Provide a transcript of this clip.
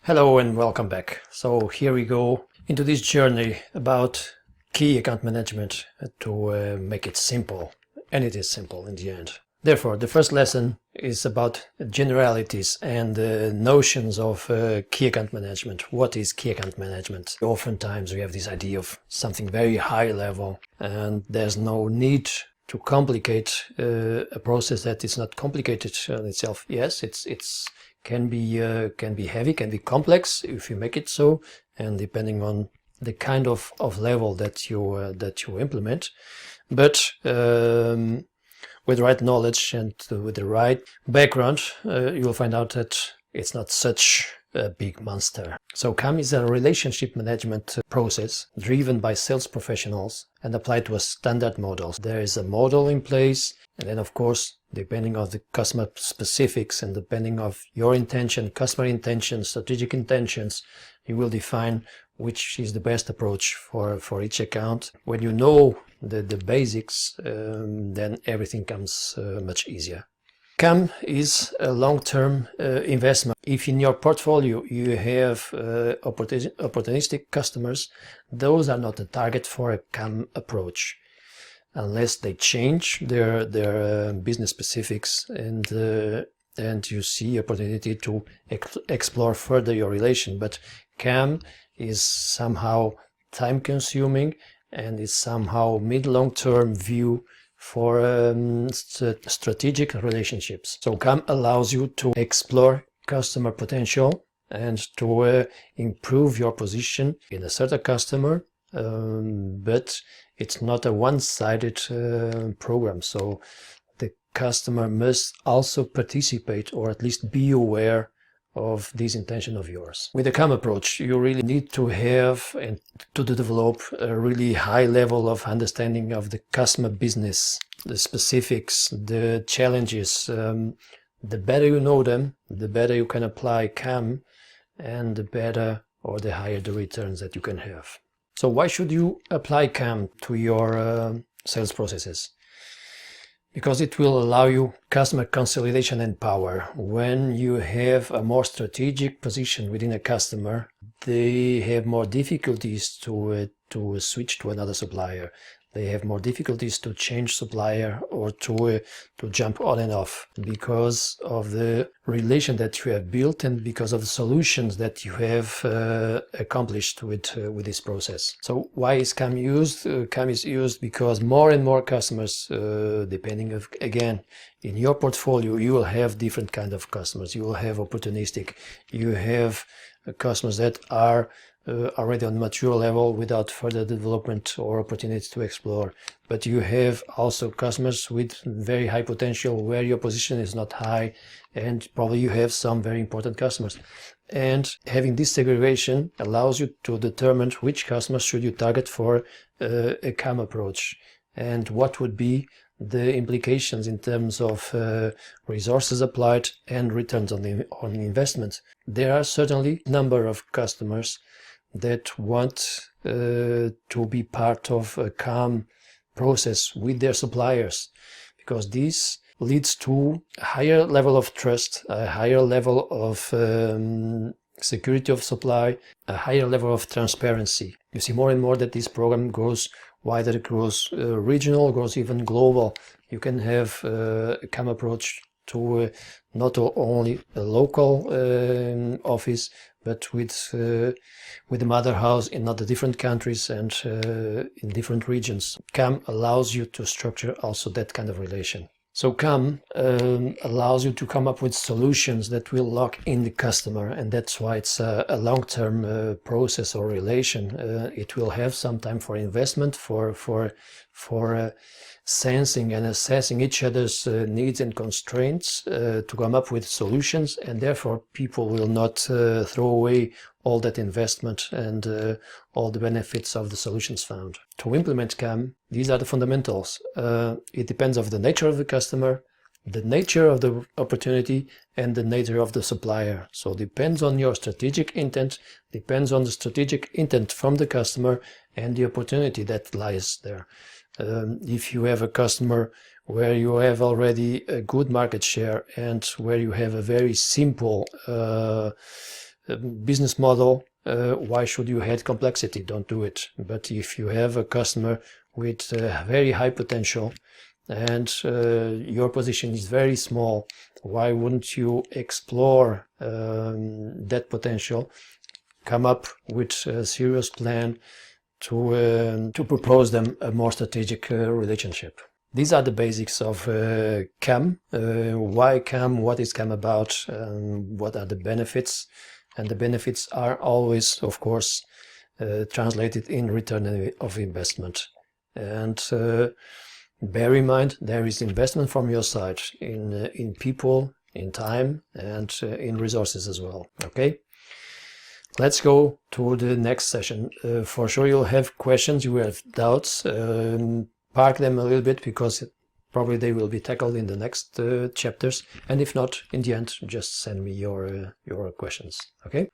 Hello and welcome back. So here we go into this journey about key account management to make it simple, and it is simple in the end. Therefore, the first lesson is about generalities and notions of key account management. What is key account management? Oftentimes we have this idea of something very high level, and there's no need to complicate a process that is not complicated in itself. Yes, it's can be heavy, can be complex if you make it so, and depending on the kind of level that you implement. But with the right knowledge and with the right background, you will find out that it's not such a big monster. So KAM is a relationship management process driven by sales professionals and applied to a standard model. There is a model in place, and then of course, depending on the customer specifics and depending of your intention, customer intention, strategic intentions, you will define which is the best approach for each account. When you know the basics, then everything comes much easier. KAM is a long-term investment. If in your portfolio you have opportunistic customers, those are not the target for a KAM approach, unless they change their business specifics and you see opportunity to explore further your relation. But KAM is somehow time-consuming and is somehow mid-long-term view for strategic relationships. So KAM allows you to explore customer potential and to improve your position in a certain customer, but it's not a one-sided program. So the customer must also participate, or at least be aware of this intention of yours. With the KAM approach, you really need to have and to develop a really high level of understanding of the customer business, the specifics, the challenges. The better you know them, the better you can apply KAM, and the better or the higher the returns that you can have. So why should you apply KAM to your sales processes? Because it will allow you customer consolidation and power. When you have a more strategic position within a customer, they have more difficulties to switch to another supplier. They have more difficulties to change supplier or to jump on and off because of the relation that you have built and because of the solutions that you have accomplished with this process. So why is KAM used? KAM is used because more and more customers, depending of, again, in your portfolio, you will have different kind of customers. You will have opportunistic. You have customers that are already on mature level without further development or opportunity to explore. But you have also customers with very high potential where your position is not high, and probably you have some very important customers. And having this segregation allows you to determine which customers should you target for a KAM approach, and what would be the implications in terms of resources applied and returns on investment. There are certainly a number of customers that want to be part of a KAM process with their suppliers, because this leads to a higher level of trust, a higher level of security of supply, a higher level of transparency. You see more and more that this program grows wider, it grows regional, grows even global. You can have a KAM approach to not only a local office, but with the mother house in other different countries and in different regions. KAM allows you to structure also that kind of relation. So KAM allows you to come up with solutions that will lock in the customer, and that's why it's a long-term process or relation. It will have some time for investment, for sensing and assessing each other's needs and constraints to come up with solutions, and therefore people will not throw away all that investment and all the benefits of the solutions found. To implement KAM, these are the fundamentals. It depends on the nature of the customer, the nature of the opportunity, and the nature of the supplier. So it depends on your strategic intent, depends on the strategic intent from the customer and the opportunity that lies there. If you have a customer where you have already a good market share and where you have a very simple business model, why should you add complexity? Don't do it. But if you have a customer with very high potential and your position is very small, why wouldn't you explore that potential, come up with a serious plan to propose them a more strategic relationship? These are the basics of KAM. Why KAM? What is KAM about? What are the benefits? And the benefits are always, of course, translated in return of investment. And bear in mind, there is investment from your side in people, in time, and in resources as well. Okay? Let's go to the next session. For sure you'll have questions, you will have doubts. Park them a little bit, because probably they will be tackled in the next chapters. And if not, in the end, just send me your questions. Okay?